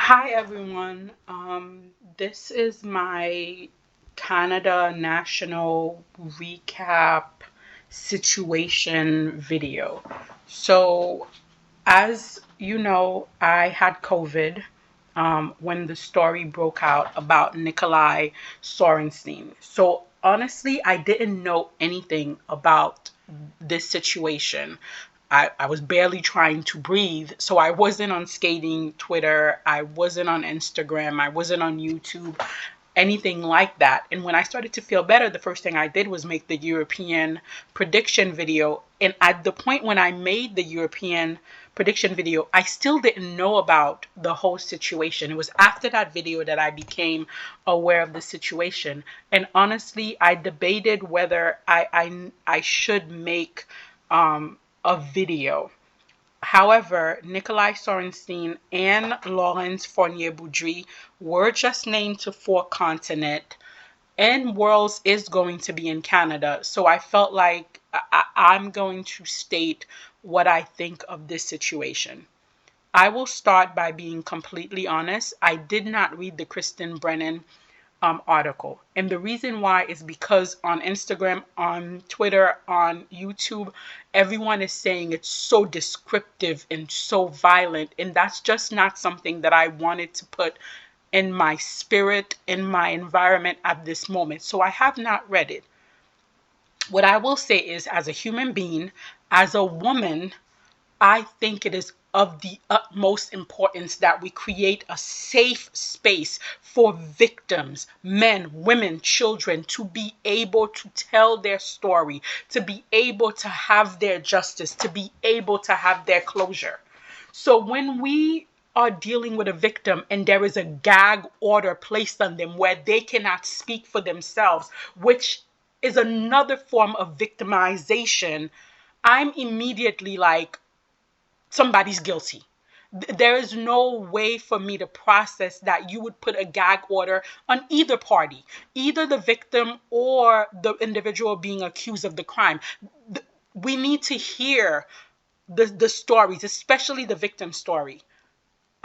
Hi everyone. This is my Canada National recap situation video. So, as you know, I had COVID when the story broke out about Nikolai Sorenstein. So, honestly, I didn't know anything about this situation. I was barely trying to breathe. So I wasn't on skating Twitter. I wasn't on Instagram. I wasn't on YouTube, anything like that. And when I started to feel better, the first thing I did was make the European prediction video. And at the point when I made the European prediction video, I still didn't know about the whole situation. It was after that video that I became aware of the situation. And honestly, I debated whether I should make a video. However, Nikolai Sorenstein and Laurence Fournier-Boudry were just named to four continent, and Worlds is going to be in Canada. So I felt like I'm going to state what I think of this situation. I will start by being completely honest. I did not read the Kristen Brennan article. And the reason why is because on Instagram, on Twitter, on YouTube, everyone is saying it's so descriptive and so violent. And that's just not something that I wanted to put in my spirit, in my environment at this moment. So I have not read it. What I will say is, as a human being, as a woman, I think it is of the utmost importance that we create a safe space for victims, men, women, children, to be able to tell their story, to be able to have their justice, to be able to have their closure. So when we are dealing with a victim and there is a gag order placed on them where they cannot speak for themselves, which is another form of victimization, I'm immediately like, somebody's guilty. There is no way for me to process that you would put a gag order on either party, either the victim or the individual being accused of the crime. We need to hear the stories, especially the victim story.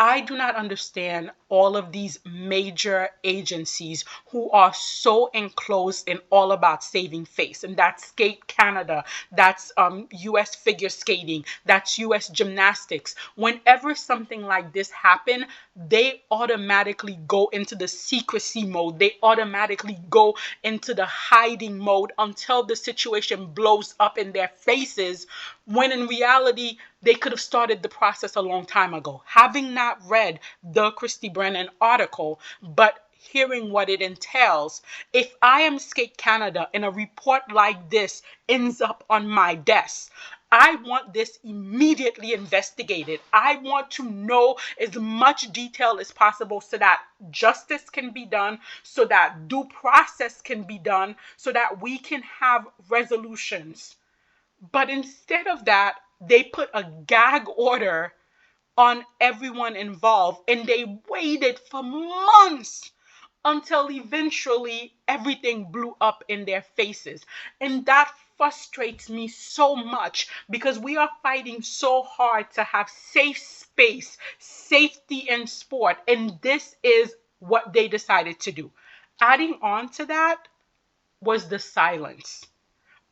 I do not understand all of these major agencies who are so enclosed and all about saving face. And that's Skate Canada, that's US figure skating, that's US gymnastics. Whenever something like this happens, they automatically go into the secrecy mode. They automatically go into the hiding mode until the situation blows up in their faces, when in reality, they could have started the process a long time ago. Having not read the Christy Brennan article, but hearing what it entails, if I am Skate Canada and a report like this ends up on my desk, I want this immediately investigated. I want to know as much detail as possible so that justice can be done, so that due process can be done, so that we can have resolutions. But instead of that, they put a gag order on everyone involved, and they waited for months until eventually everything blew up in their faces. And that frustrates me so much because we are fighting so hard to have safe space, safety in sport, and this is what they decided to do. Adding on to that was the silence.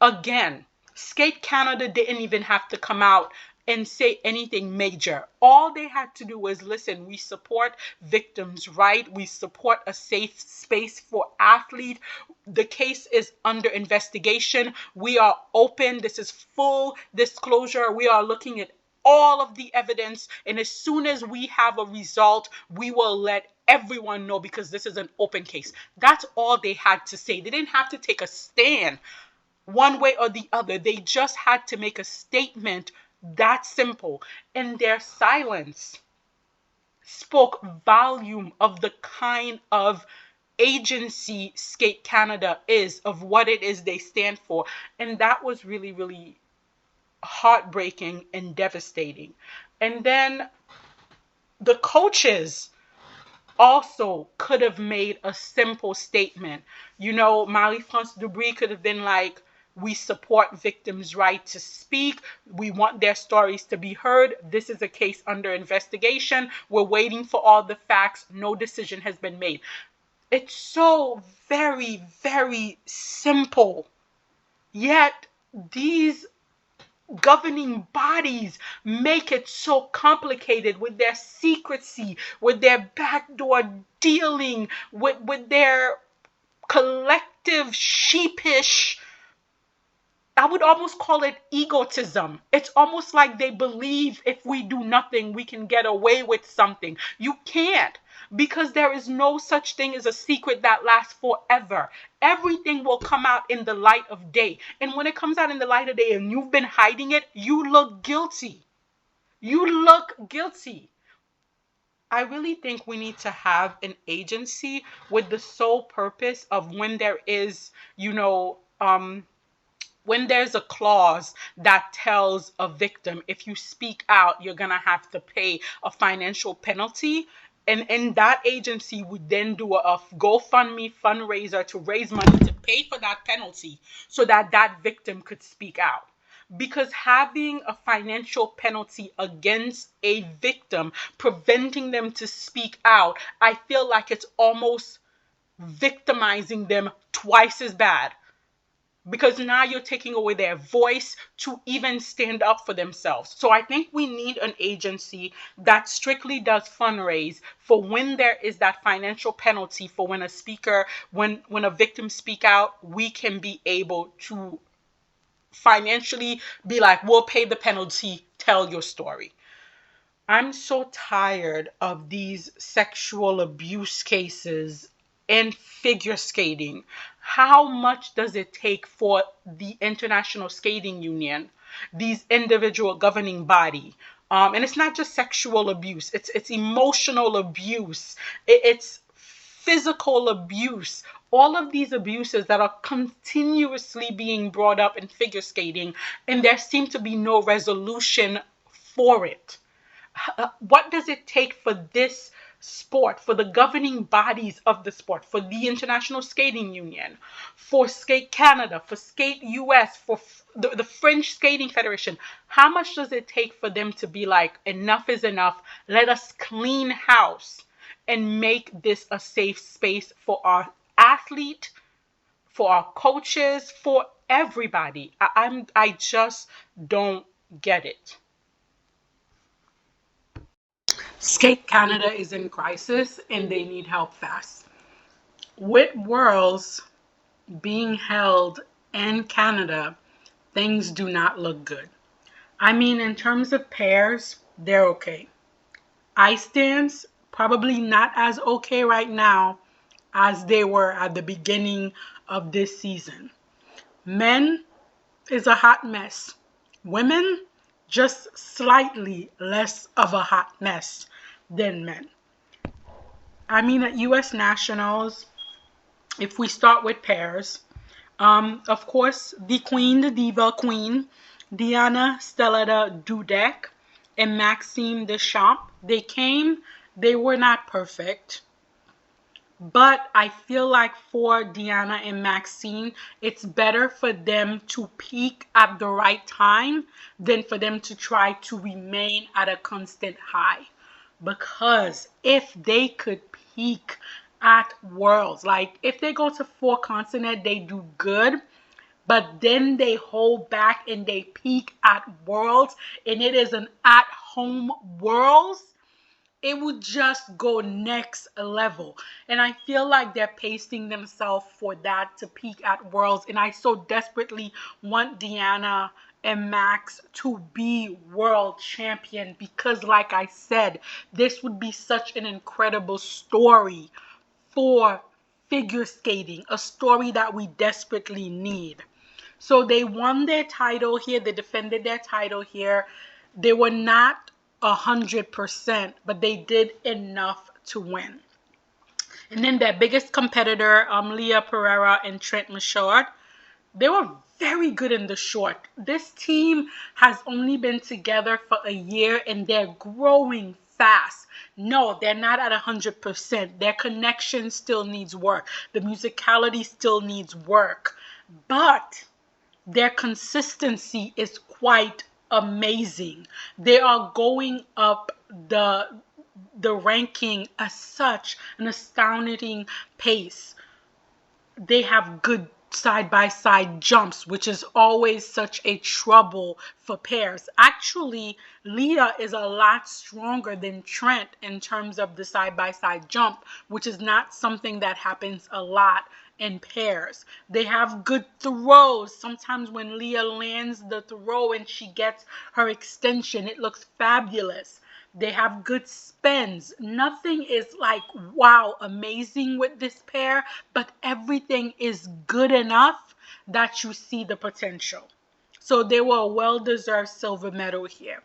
Again, Skate Canada didn't even have to come out and say anything major. All they had to do was listen, we support victims' right. We support a safe space for athletes. The case is under investigation. We are open. This is full disclosure. We are looking at all of the evidence. And as soon as we have a result, we will let everyone know because this is an open case. That's all they had to say. They didn't have to take a stand one way or the other. They just had to make a statement that simple. And their silence spoke volume of the kind of agency Skate Canada is, of what it is they stand for. And that was really, really heartbreaking and devastating. And then the coaches also could have made a simple statement. You know, Marie-France Dubry could have been like, We support victims' right to speak. We want their stories to be heard. This is a case under investigation. We're waiting for all the facts. No decision has been made. It's so very, very simple. Yet these governing bodies make it so complicated with their secrecy, with their backdoor dealing, with their collective sheepish, I would almost call it egotism. It's almost like they believe if we do nothing, we can get away with something. You can't, because there is no such thing as a secret that lasts forever. Everything will come out in the light of day. And when it comes out in the light of day and you've been hiding it, you look guilty. You look guilty. I really think we need to have an agency with the sole purpose of when there is, when there's a clause that tells a victim, if you speak out, you're going to have to pay a financial penalty. And that agency would then do a GoFundMe fundraiser to raise money to pay for that penalty so that that victim could speak out. Because having a financial penalty against a victim, preventing them to speak out, I feel like it's almost victimizing them twice as bad. Because now you're taking away their voice to even stand up for themselves. So I think we need an agency that strictly does fundraise for when there is that financial penalty for when a speaker, when a victim speak out, we can be able to financially be like, we'll pay the penalty, tell your story. I'm so tired of these sexual abuse cases in figure skating. How much does it take for the International Skating Union, these individual governing body? And it's not just sexual abuse, it's emotional abuse, it's physical abuse. All of these abuses that are continuously being brought up in figure skating, and there seems to be no resolution for it. What does it take for this sport, for the governing bodies of the sport, for the International Skating Union, for Skate Canada, for Skate US, for the French Skating Federation? How much does it take for them to be like, enough is enough, let us clean house and make this a safe space for our athlete, for our coaches, for everybody? I just don't get it. Skate Canada is in crisis and they need help fast. With Worlds being held in Canada, things do not look good. I mean, in terms of pairs, they're okay. Ice dance, probably not as okay right now as they were at the beginning of this season. Men is a hot mess. Women, just slightly less of a hot mess than men. I mean, at US Nationals, if we start with pairs, of course, the queen, the diva queen, Diana Stelada Dudek and Maxime Deschamps, they were not perfect. But I feel like for Diana and Maxine, it's better for them to peak at the right time than for them to try to remain at a constant high. Because if they could peak at Worlds, like if they go to 4 continent, they do good. But then they hold back and they peak at Worlds, and it is an at-home Worlds, it would just go next level. And I feel like they're pacing themselves for that to peak at Worlds. And I so desperately want Diana and Max to be world champion because, like I said, this would be such an incredible story for figure skating, a story that we desperately need. So they won their title here. They defended their title here. They were not 100%, but they did enough to win. And then their biggest competitor, Leah Pereira and Trent Michaud, they were very good in the short. This team has only been together for a year and they're growing fast. No, they're not at 100%. Their connection still needs work. The musicality still needs work. But their consistency is quite amazing. They are going up the ranking at such an astounding pace. They have good side by side jumps, which is always such a trouble for pairs. Actually, Leah is a lot stronger than Trent in terms of the side by side jump, which is not something that happens a lot in pairs. They have good throws. Sometimes when Leah lands the throw and she gets her extension, it looks fabulous. They have good spins. Nothing is like, wow, amazing with this pair, but everything is good enough that you see the potential. So they were a well-deserved silver medal here.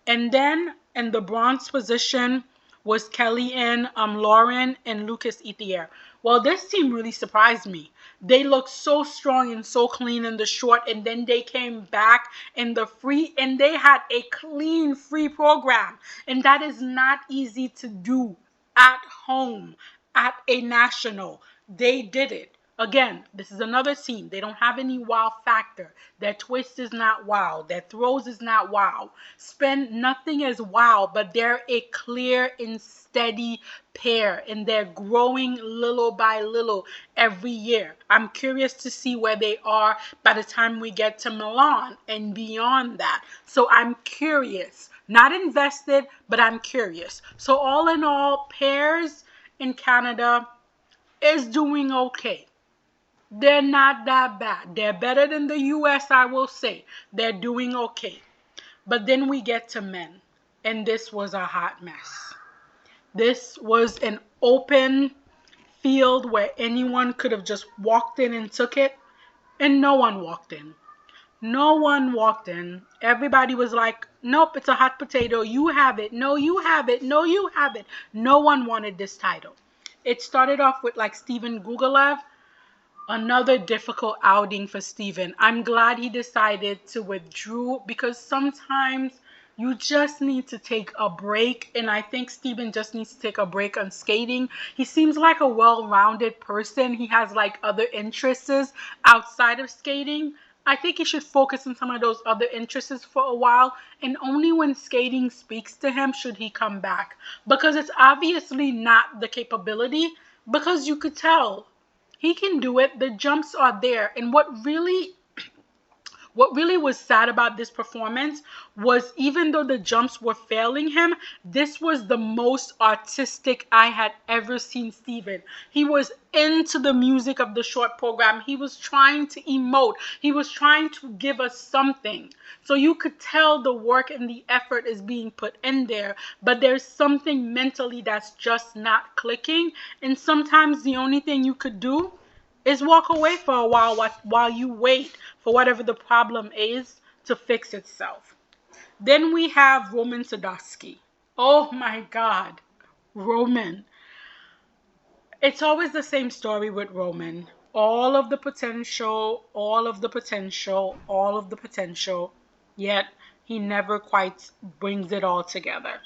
And then in the bronze position was Kellyanne Lauren and Lucas Ethier. Well, this team really surprised me. They looked so strong and so clean in the short, and then they came back in the free, and they had a clean free program. And that is not easy to do at home, at a national. They did it. Again, this is another team. They don't have any wow factor. Their twist is not wow. Their throws is not wow. Spin, nothing is wow, but they're a clear and steady pair, and they're growing little by little every year. I'm curious to see where they are by the time we get to Milan and beyond that. So I'm curious. Not invested, but I'm curious. So all in all, pairs in Canada is doing okay. They're not that bad. They're better than the US, I will say. They're doing okay. But then we get to men, and this was a hot mess. This was an open field where anyone could have just walked in and took it, and no one walked in. No one walked in. Everybody was like, nope, it's a hot potato. You have it. No, you have it. No, you have it. No one wanted this title. It started off with like Steven Gugalev. Another difficult outing for Steven. I'm glad he decided to withdraw because sometimes you just need to take a break, and I think Steven just needs to take a break on skating. He seems like a well-rounded person. He has like other interests outside of skating. I think he should focus on some of those other interests for a while, and only when skating speaks to him should he come back, because it's obviously not the capability, because you could tell he can do it. The jumps are there. And what really was sad about this performance was, even though the jumps were failing him, this was the most artistic I had ever seen Steven. He was into the music of the short program. He was trying to emote. He was trying to give us something. So you could tell the work and the effort is being put in there, but there's something mentally that's just not clicking. And sometimes the only thing you could do is walk away for a while you wait for whatever the problem is to fix itself. Then we have Roman Sadowski. Oh my God, Roman. It's always the same story with Roman. All of the potential, all of the potential, all of the potential, yet he never quite brings it all together.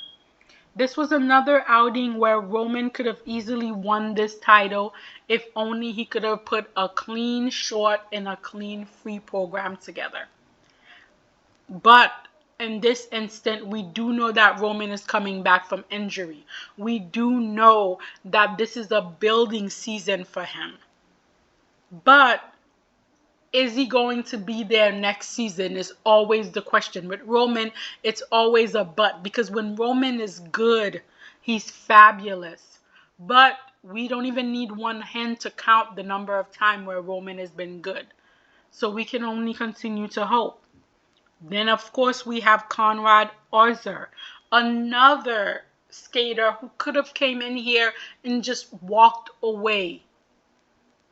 This was another outing where Roman could have easily won this title if only he could have put a clean short and a clean free program together. But in this instant, we do know that Roman is coming back from injury. We do know that this is a building season for him. But is he going to be there next season is always the question. With Roman, it's always a but, because when Roman is good, he's fabulous. But we don't even need one hand to count the number of times where Roman has been good. So we can only continue to hope. Then, of course, we have Konrad Orzer, another skater who could have came in here and just walked away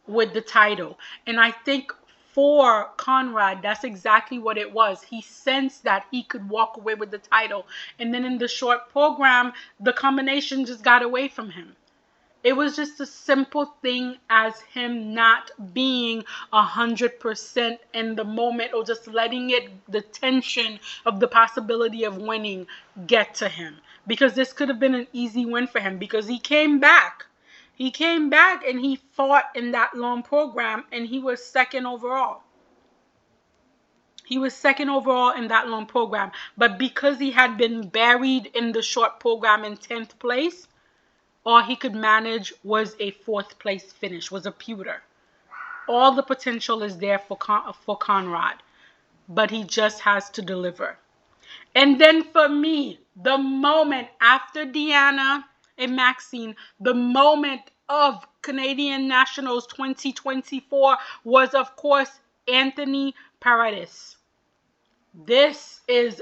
with the title. And I think for Konrad, that's exactly what it was. He sensed that he could walk away with the title. And then in the short program, the combination just got away from him. It was just a simple thing as him not being 100% in the moment, or just letting the tension of the possibility of winning get to him. Because this could have been an easy win for him, because he came back. He came back and he fought in that long program, and he was second overall. He was second overall in that long program. But because he had been buried in the short program in 10th place, all he could manage was a 4th place finish, was a pewter. All the potential is there for Conrad, but he just has to deliver. And then for me, the moment after Deanna and Maxine, the moment of Canadian Nationals 2024 was, of course, Anthony Paredes. This is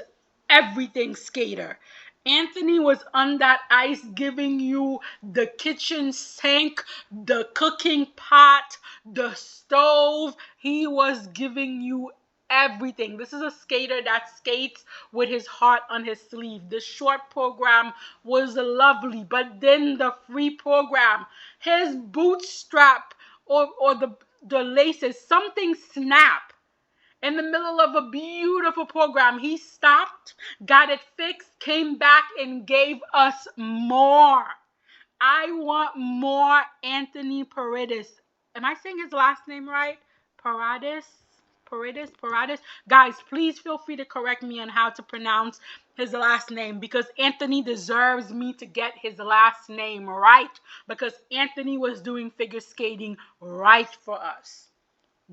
everything skater. Anthony was on that ice giving you the kitchen sink, the cooking pot, the stove. He was giving you everything. This is a skater that skates with his heart on his sleeve. The short program was lovely, but then the free program, his bootstrap or the laces, something snapped. In the middle of a beautiful program, he stopped, got it fixed, came back and gave us more. I want more Anthony Paredes. Am I saying his last name right? Paredes? Paredes? Guys, please feel free to correct me on how to pronounce his last name, because Anthony deserves me to get his last name right, because Anthony was doing figure skating right for us.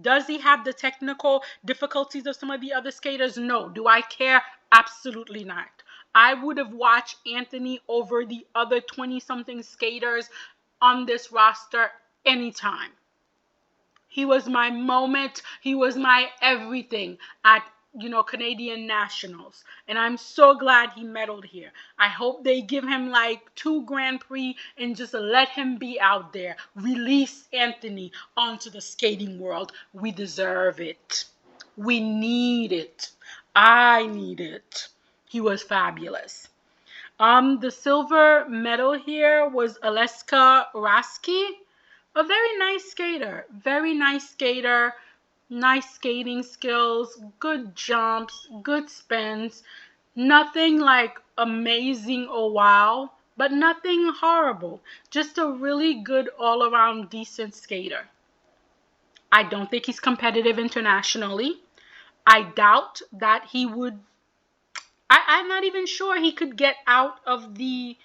Does he have the technical difficulties of some of the other skaters? No. Do I care? Absolutely not. I would have watched Anthony over the other 20-something skaters on this roster anytime. He was my moment. He was my everything at Canadian Nationals. And I'm so glad he medaled here. I hope they give him like 2 Grand Prix and just let him be out there. Release Anthony onto the skating world. We deserve it. We need it. I need it. He was fabulous. The silver medal here was Aleska Raski. A very nice skater. Very nice skater. Nice skating skills, good jumps, good spins. Nothing like amazing or wow, but nothing horrible. Just a really good all-around decent skater. I don't think he's competitive internationally. I doubt that he would. I'm not even sure he could get out of the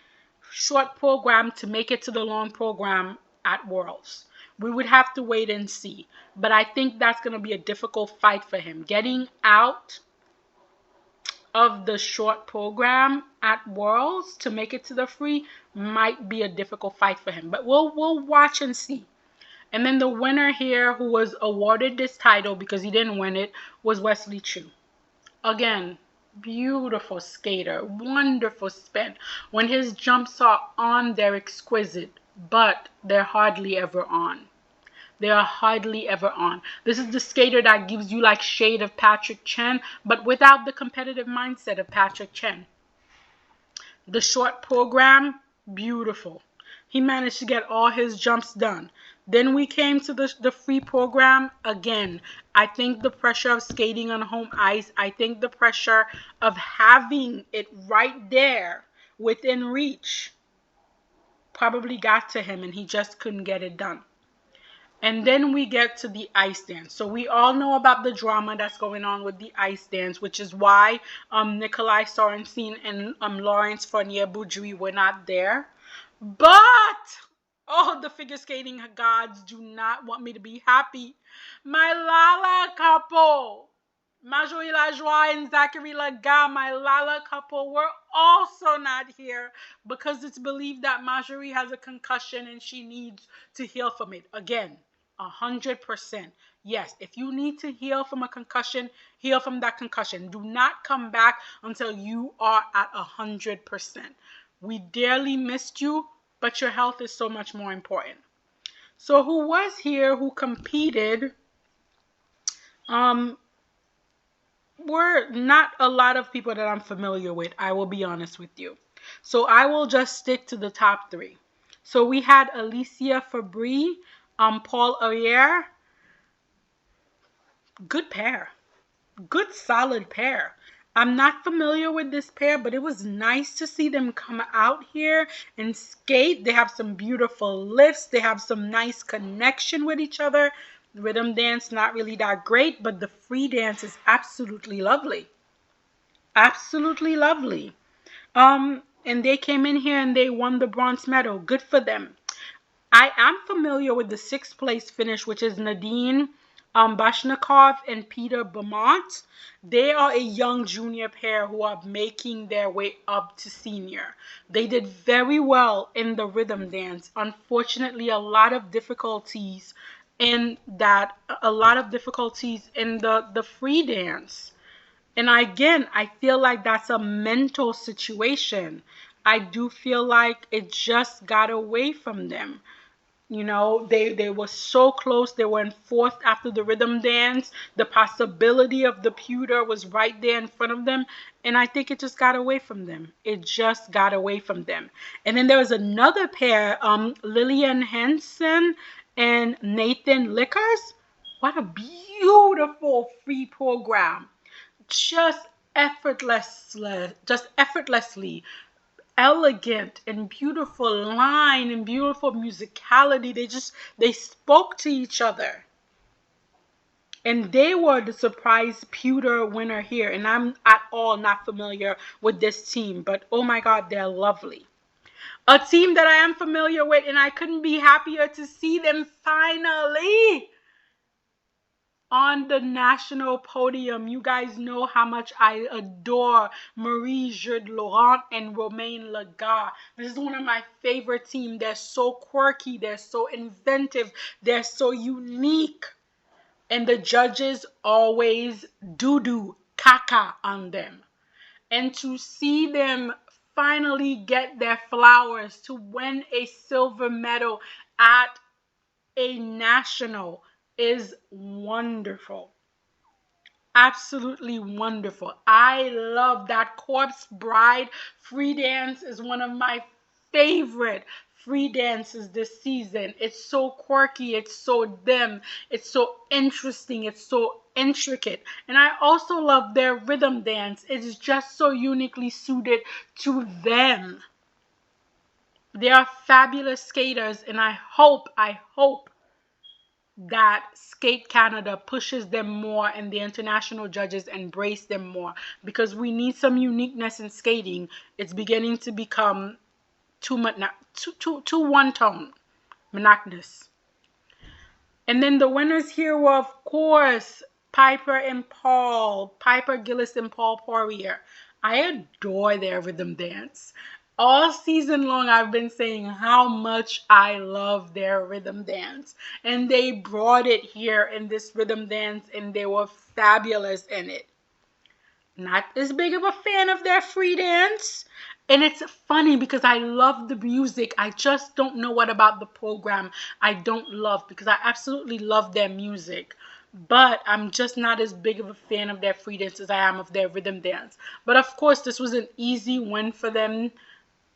short program to make it to the long program at Worlds. We would have to wait and see. But I think that's going to be a difficult fight for him. Getting out of the short program at Worlds to make it to the free might be a difficult fight for him. But we'll watch and see. And then the winner here, who was awarded this title because he didn't win it, was Wesley Chu. Again, beautiful skater, wonderful spin. When his jumps are on, they're exquisite, but they're hardly ever on. They are hardly ever on. This is the skater that gives you like shade of Patrick Chen, but without the competitive mindset of Patrick Chen. The short program, beautiful. He managed to get all his jumps done. Then we came to the free program. Again, I think the pressure of skating on home ice, I think the pressure of having it right there within reach probably got to him and he just couldn't get it done. And then we get to the ice dance. So we all know about the drama that's going on with the ice dance, which is why Nikolai Sorensen and Lawrence Fournier-Boudry were not there. But the figure skating gods do not want me to be happy. My Lala couple, Marjorie Lajoie and Zachary Laga, my Lala couple, were also not here because it's believed that Marjorie has a concussion and she needs to heal from it. Again, 100%. Yes, if you need to heal from a concussion, heal from that concussion. Do not come back until you are at 100%. We dearly missed you, but your health is so much more important. So who was here, who competed, were not a lot of people that I'm familiar with, I will be honest with you. So I will just stick to the top 3. So we had Alicia Fabry, Paul Aurier. Good pair. Good solid pair. I'm not familiar with this pair, but it was nice to see them come out here and skate. They have some beautiful lifts. They have some nice connection with each other. Rhythm dance, not really that great, but the free dance is absolutely lovely. Absolutely lovely. And they came in here and they won the bronze medal. Good for them. I am familiar with the sixth place finish, which is Nadine Bashnikov and Peter Beaumont. They are a young junior pair who are making their way up to senior. They did very well in the rhythm dance. Unfortunately, a lot of difficulties in the free dance. And again, I feel like that's a mental situation. I do feel like it just got away from them. You know, they were so close. They were in fourth after the rhythm dance. The possibility of the pewter was right there in front of them. And I think it just got away from them. It just got away from them. And then there was another pair, Lillian Henson and Nathan Lickers. What a beautiful free program. Just effortlessly elegant and beautiful line and beautiful musicality. They spoke to each other. And they were the surprise pewter winner here. And I'm at all not familiar with this team, but oh my God, they're lovely. A team that I am familiar with, and I couldn't be happier to see them finally on the national podium. You guys know how much I adore Marie Jude Laurent and Romain Lagarde. This is one of my favorite teams. They're so quirky, they're so inventive, they're so unique. And the judges always do caca on them. And to see them finally get their flowers, to win a silver medal at a national is wonderful. Absolutely wonderful. I love that Corpse Bride free dance is one of my favorite free dances this season. It's so quirky, it's so them, it's so interesting, it's so intricate. And I also love their rhythm dance. It's just so uniquely suited to them. They are fabulous skaters, and I hope that Skate Canada pushes them more and the international judges embrace them more, because we need some uniqueness in skating. It's beginning to become too much, too one tone, monotonous. And then the winners here were, of course, Piper Gillis and Paul Poirier. I adore their rhythm dance. All season long, I've been saying how much I love their rhythm dance. And they brought it here in this rhythm dance, and they were fabulous in it. Not as big of a fan of their free dance. And it's funny because I love the music. I just don't know what about the program I don't love, because I absolutely love their music. But I'm just not as big of a fan of their free dance as I am of their rhythm dance. But of course, this was an easy win for them.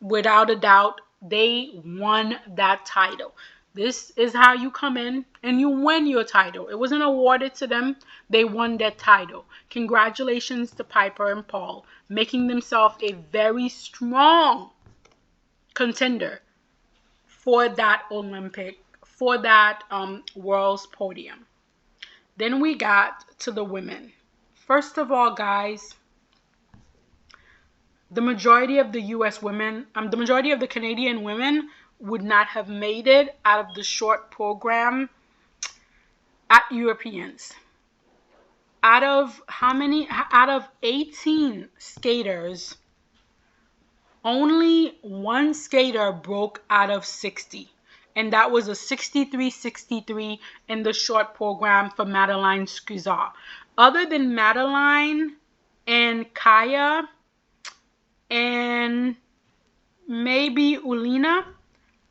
Without a doubt, they won that title. This is how you come in and you win your title. It wasn't awarded to them. They won that title. Congratulations to Piper and Paul, making themselves a very strong contender for that World's podium. Then we got to the women. First of all, guys, the majority of the majority of the Canadian women would not have made it out of the short program at Europeans. Out of how many? Out of 18 skaters, only one skater broke out of 60. And that was a 63-63 in the short program for Madeline Scuzar. Other than Madeline and Kaya and maybe Ulina,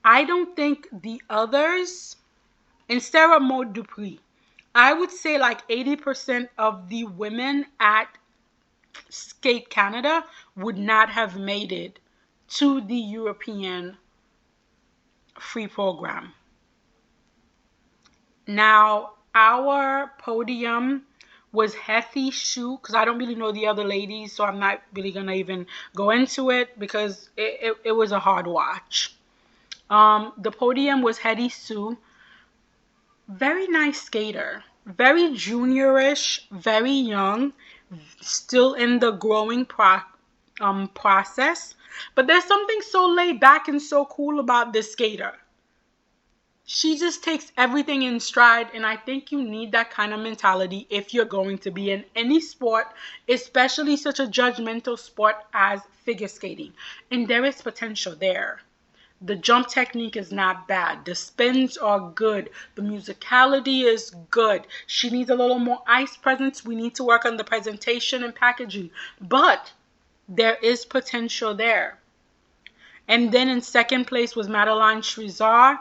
I don't think the others, and Sarah Maud Dupree, I would say like 80% of the women at Skate Canada would not have made it to the European free program. Now, our podium was Hethy Shu, because I don't really know the other ladies, so I'm not really going to even go into it because it was a hard watch. The podium was Hethy Sue, Very nice skater. Very juniorish, very young, still in the growing process. But there's something so laid back and so cool about this skater. She just takes everything in stride, and I think you need that kind of mentality if you're going to be in any sport, especially such a judgmental sport as figure skating. And there is potential there. The jump technique is not bad. The spins are good. The musicality is good. She needs a little more ice presence. We need to work on the presentation and packaging. But there is potential there. And then in second place was Madeline Shrizar.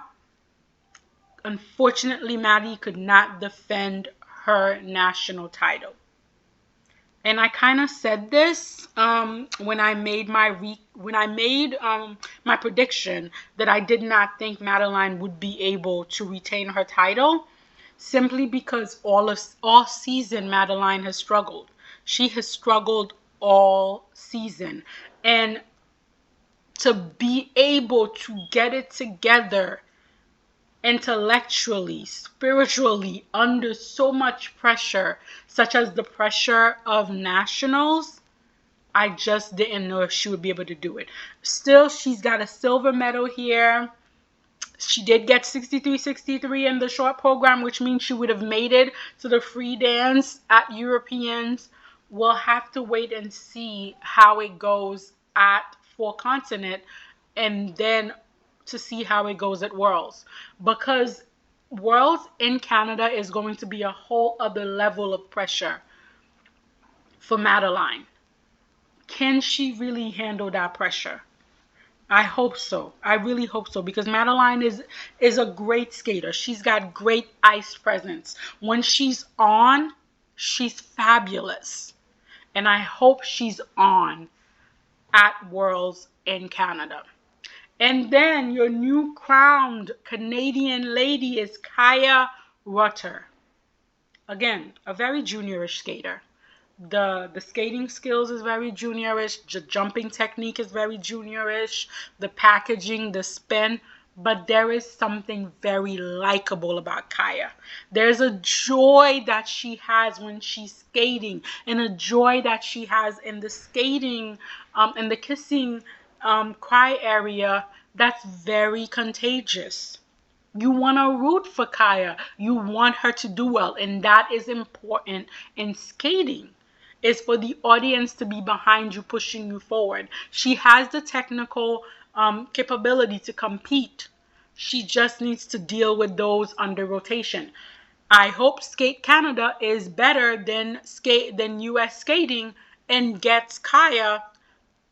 Unfortunately, Maddie could not defend her national title. And I kind of said this when I made my prediction that I did not think Madeline would be able to retain her title, simply because all season Madeline has struggled. She has struggled all season, and to be able to get it together intellectually, spiritually, under so much pressure, such as the pressure of nationals, I just didn't know if she would be able to do it. Still, she's got a silver medal here. She did get 63-63 in the short program, which means she would have made it to the free dance at Europeans. We'll have to wait and see how it goes at Four Continent, and then to see how it goes at Worlds, because Worlds in Canada is going to be a whole other level of pressure for Madeline. Can she really handle that pressure? I hope so. I really hope so, because Madeline is a great skater. She's got great ice presence. When she's on, she's fabulous. And I hope she's on at Worlds in Canada. And then your new crowned Canadian lady is Kaya Rutter. Again, a very juniorish skater. The skating skills is very juniorish. The jumping technique is very juniorish. The packaging, the spin. But there is something very likable about Kaya. There's a joy that she has when she's skating, and a joy that she has in the skating, in the kissing cry area, that's very contagious. You want to root for Kaya. You want her to do well, and that is important in skating. Is for the audience to be behind you, pushing you forward. She has the technical capability to compete. She just needs to deal with those under rotation. I hope Skate Canada is better than US skating and gets Kaya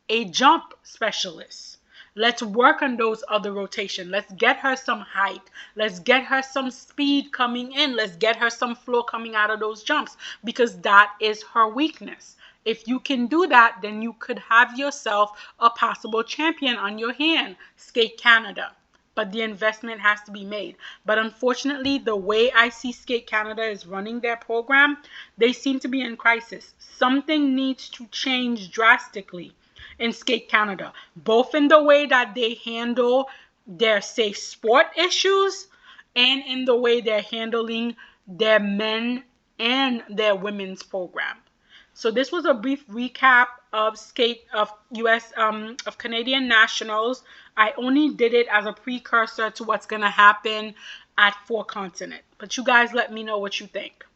a jump specialist. Let's work on those other rotation. Let's get her some height. Let's get her some speed coming in. Let's get her some flow coming out of those jumps, because that is her weakness. If you can do that, then you could have yourself a possible champion on your hand, Skate Canada. But the investment has to be made. But unfortunately, the way I see Skate Canada is running their program, they seem to be in crisis. Something needs to change drastically in Skate Canada, both in the way that they handle their safe sport issues and in the way they're handling their men and their women's program. So this was a brief recap of US of Canadian nationals. I only did it as a precursor to what's going to happen at Four Continent. But you guys let me know what you think.